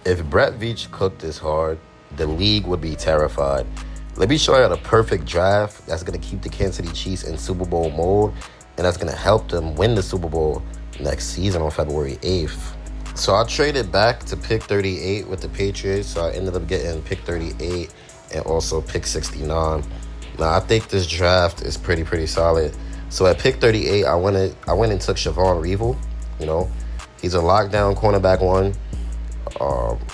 If Brett Veach cooked this hard, the league would be terrified. Let me show you the perfect draft that's going to keep the Kansas City Chiefs in Super Bowl mode, and that's going to help them win the Super Bowl next season on February 8th. So I traded back to pick 38 with the Patriots, so I ended up getting pick 38 and also pick 69. Now, I think this draft is pretty solid. So at pick 38, I went and took Siobhan Reevil. You know, he's a lockdown cornerback one.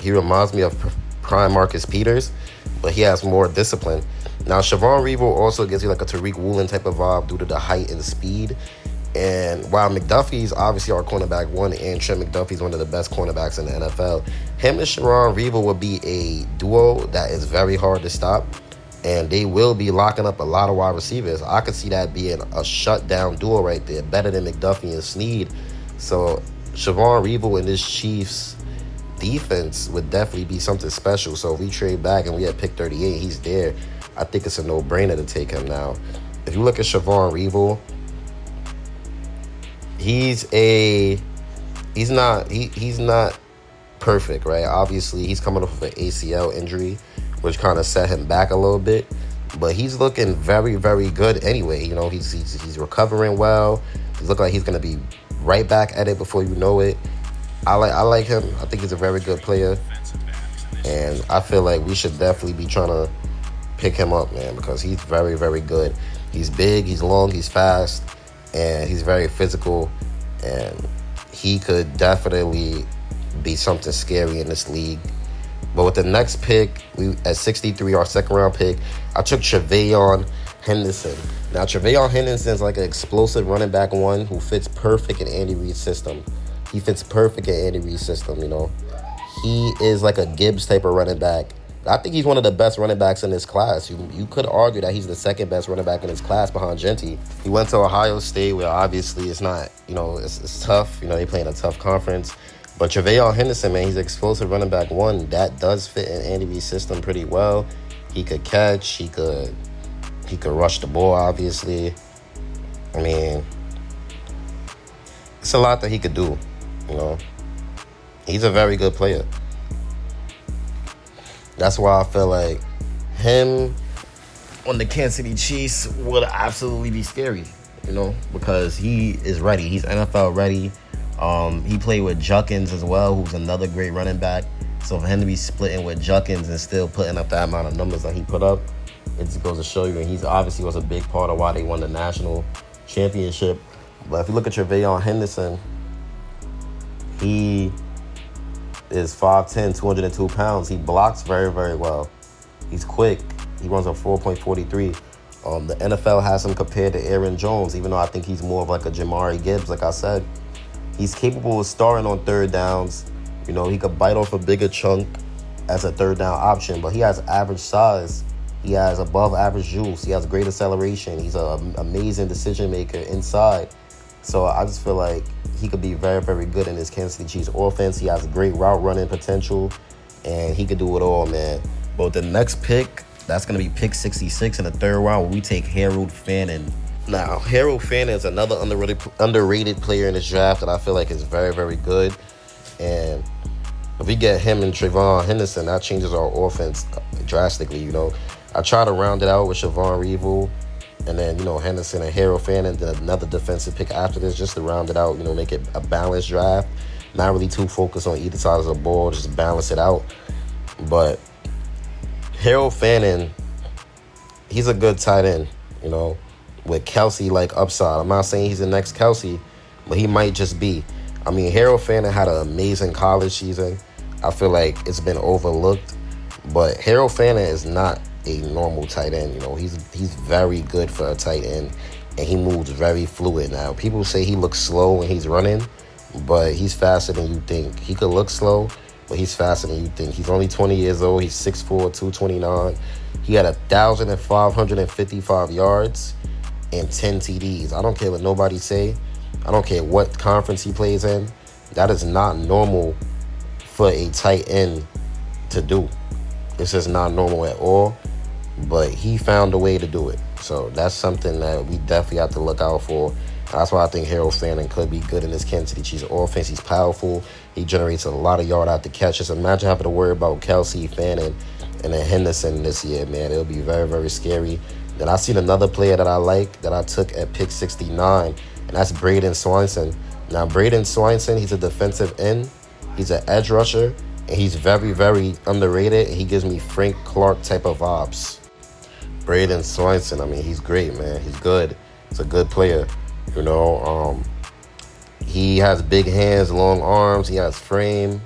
He reminds me of prime Marcus Peters, but he has more discipline. Now, Siobhan Reevil also gives you like a Tariq Woolen type of vibe due to the height and speed. And while McDuffie's obviously our cornerback one, and Trent McDuffie's one of the best cornerbacks in the NFL, him and Siobhan Reevil will be a duo that is very hard to stop. And they will be locking up a lot of wide receivers. I could see that being a shutdown duo right there, better than McDuffie and Snead. So Siobhan Reevil and this Chiefs defense would definitely be something special. So if we trade back and we had pick 38, he's there. I think it's a no-brainer to take him now. If you look at Siobhan Reevil, he's not perfect, right? Obviously, he's coming off of an ACL injury, which kind of set him back a little bit. But he's looking very good anyway. You know, he's recovering well. He looks like he's going to be right back at it before you know it. I like him. I think he's a very good player. And I feel like we should definitely be trying to pick him up, man, because he's very good. He's big, he's long, he's fast, and he's very physical. And he could definitely be something scary in this league. But with the next pick, at 63, our second round pick, I took Tre'Veyon Henderson. Now, Tre'Veyon Henderson's like an explosive running back one who fits perfect in Andy Reid's system. He fits perfect in Andy Reid's system, you know. He is like a Gibbs type of running back. I think he's one of the best running backs in this class. You could argue that he's the second best running back in his class behind Genty. He went to Ohio State, where obviously it's not, you know, it's tough. You know, they play in a tough conference. But Tre'Veyon Henderson, man, he's an explosive running back one. That does fit in Andy Reid's system pretty well. He could catch. He could rush the ball, obviously. I mean, it's a lot that he could do, you know. He's a very good player. That's why I feel like him on the Kansas City Chiefs would absolutely be scary, you know, because he is ready. He's NFL ready. He played with Juckins as well, who's another great running back. So for him to be splitting with Juckins and still putting up that amount of numbers that he put up, it just goes to show you. And he's obviously was a big part of why they won the national championship. But if you look at Tre'Veyon Henderson, he is 5'10", 202 pounds. He blocks very well. He's quick. He runs a 4.43. The NFL has him compared to Aaron Jones, even though I think he's more of like a Jamari Gibbs, like I said. He's capable of starting on third downs. You know, he could bite off a bigger chunk as a third down option, but he has average size. He has above average juice. He has great acceleration. He's an amazing decision maker inside. So I just feel like he could be very good in this Kansas City Chiefs offense. He has great route running potential, and he could do it all, man. But the next pick, that's going to be pick 66 in the third round, where we take Harold Fannin. Now, Harold Fannin is another underrated player in this draft that I feel like is very good. And if we get him and Tre'Veyon Henderson, that changes our offense drastically, you know. I try to round it out with Siobhan Reevil, and then, you know, Henderson and Harold Fannin, then another defensive pick after this, just to round it out, you know, make it a balanced draft. Not really too focused on either side of the ball, just balance it out. But Harold Fannin, he's a good tight end, you know, with Kelsey-like upside. I'm not saying he's the next Kelsey, but he might just be. I mean, Harold Fannin had an amazing college season. I feel like it's been overlooked. But Harold Fannin is not a normal tight end. You know, he's very good for a tight end, and he moves very fluid. Now, people say he looks slow when he's running, but he's faster than you think. He could look slow, but he's faster than you think. He's only 20 years old. He's 6'4", 229. He had 1,555 yards and 10 TDs. I don't care what nobody say. I don't care what conference he plays in. That is not normal for a tight end to do. This is not normal at all, but he found a way to do it. So that's something that we definitely have to look out for. That's why I think Harold Fannin could be good in this Kansas City Chiefs offense. He's powerful. He generates a lot of yard after catch. Just imagine having to worry about Kelsey, Fannin, and then Henderson this year, man. It'll be very, very scary. Then I seen another player that I like that I took at pick 69, and that's Braden Swanson. Now, Braden Swanson, he's a defensive end. He's an edge rusher, and he's very, very underrated. And he gives me Frank Clark type of vibes. Braden Swanson, I mean, he's great, man. He's good. He's a good player. You know, he has big hands, long arms. He has frame.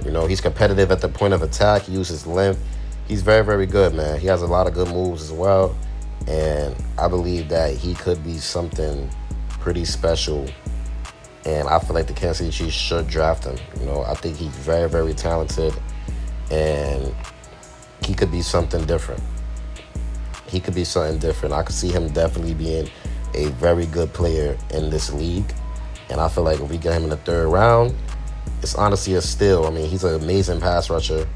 You know, he's competitive at the point of attack. He uses length. He's very, very good, man. He has a lot of good moves as well. And I believe that he could be something pretty special. And I feel like the Kansas City Chiefs should draft him. You know, I think he's very, very talented. And he could be something different. He could be something different. I could see him definitely being a very good player in this league. And I feel like if we get him in the 3rd round, it's honestly a steal. I mean, he's an amazing pass rusher.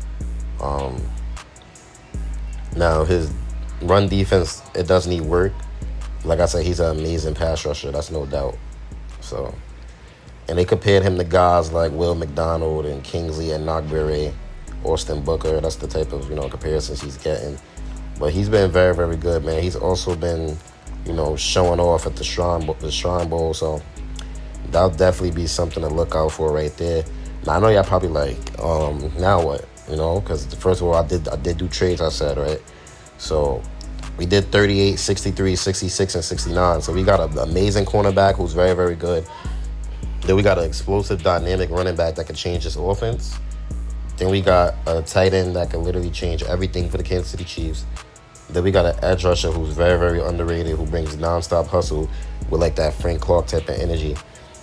Now, his run defense, it does need work. Like I said, he's an amazing pass rusher. That's no doubt. So, and they compared him to guys like Will McDonald and Kingsley and Nagberry, Austin Booker. That's the type of, you know, comparisons he's getting. But he's been very, very good, man. He's also been, you know, showing off at the Shrine Bowl. So that'll definitely be something to look out for right there. Now, I know y'all probably like, now what? You know, because first of all, I did do trades, I said, right? So we did 38, 63, 66, and 69. So we got an amazing cornerback who's very, very good. Then we got an explosive, dynamic running back that can change this offense. Then we got a tight end that can literally change everything for the Kansas City Chiefs. Then we got an edge rusher who's very, very underrated, who brings nonstop hustle with like that Frank Clark type of energy.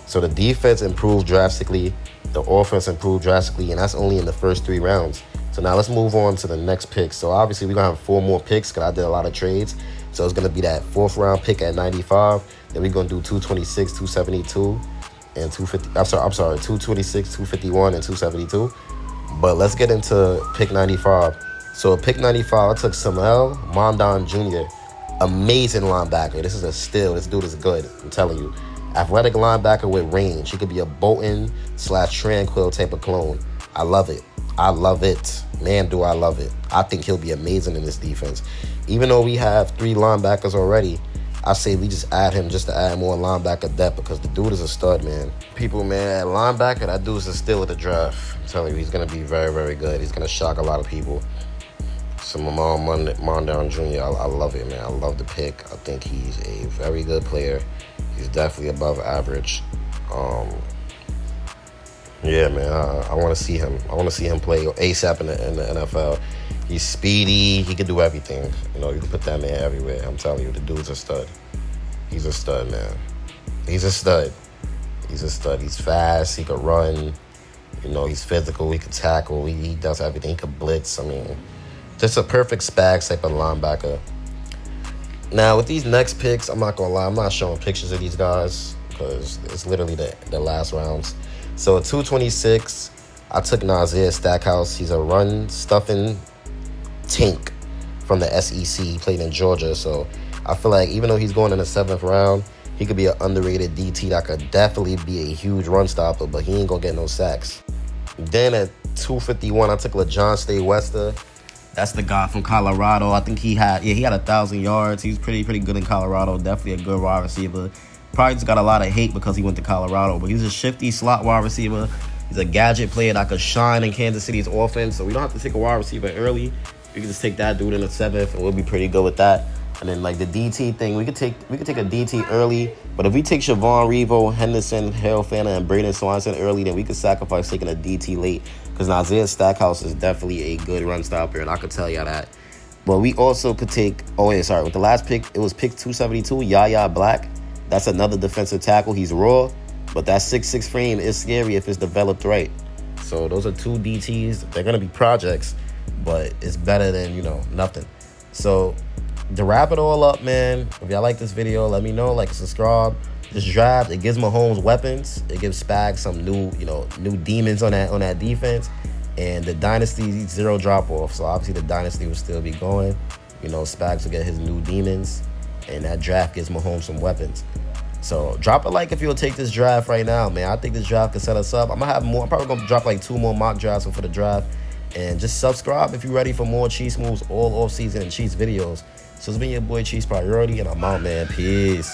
So the defense improved drastically. The offense improved drastically, and that's only in the first 3 rounds. So now let's move on to the next pick. So obviously we're going to have 4 more picks because I did a lot of trades. So it's going to be that 4th round pick at 95. Then we're going to do 226, 272, and 250. I'm sorry, 226, 251, and 272. But let's get into pick 95. So at pick 95, I took Samuel Mondon Jr., amazing linebacker. This is a steal. This dude is good, I'm telling you. Athletic linebacker with range. He could be a Bolton/Tranquil type of clone. I love it. I love it. Man, do I love it. I think he'll be amazing in this defense. Even though we have 3 linebackers already, I say we just add him just to add more linebacker depth because the dude is a stud, man. People, man, at linebacker, that dude's a steal at the draft. I'm telling you, he's going to be very, very good. He's going to shock a lot of people. Samuel Mondon Jr., I love it, man. I love the pick. I think he's a very good player. He's definitely above average. Yeah, man, I want to see him. I want to see him play ASAP in the NFL. He's speedy. He can do everything. You know, you can put that man everywhere. I'm telling you, the dude's a stud. He's a stud, man. He's a stud. He's a stud. He's fast. He can run. You know, he's physical. He can tackle. He does everything. He can blitz. I mean, just a perfect Spags type of linebacker. Now, with these next picks, I'm not going to lie. I'm not showing pictures of these guys because it's literally the last rounds. So at 226, I took Isaiah Stackhouse. He's a run-stuffing tank from the SEC. He played in Georgia. So I feel like even though he's going in the 7th round, he could be an underrated DT that could definitely be a huge run stopper, but he ain't going to get no sacks. Then at 251, I took LeJohn Stay-Wester. That's the guy from Colorado. I think he had 1,000 yards. He's pretty good in Colorado. Definitely a good wide receiver. Probably just got a lot of hate because he went to Colorado, but he's a shifty slot wide receiver. He's a gadget player that could shine in Kansas City's offense, so we don't have to take a wide receiver early. We can just take that dude in the 7th, and we'll be pretty good with that. And then like the DT thing, we could take a DT early, but if we take Siobhan Revo, Henderson, Harold Fanner, and Braden Swanson early, then we could sacrifice taking a DT late because Isaiah Stackhouse is definitely a good run stopper, and I could tell y'all that. But we also could take, with the last pick, it was pick 272, Yaya Black. That's another defensive tackle. He's raw, but that 6'6" frame is scary if it's developed right. So those are 2 DTs. They're going to be projects, but it's better than, nothing. So to wrap it all up, man, if y'all like this video, let me know, like and subscribe. This draft, it gives Mahomes weapons. It gives Spags some new demons on that defense. And the dynasty, 0 drop-off. So obviously the dynasty will still be going. Spags will get his new demons. And that draft gives Mahomes some weapons. So drop a like if you'll take this draft right now, man. I think this draft can set us up. I'm gonna have more. I'm probably gonna drop like 2 more mock drafts for the draft. And just subscribe if you're ready for more Chiefs moves all off season and Chiefs videos. So it's been your boy Chiefs Priority, and I'm out, man. Peace.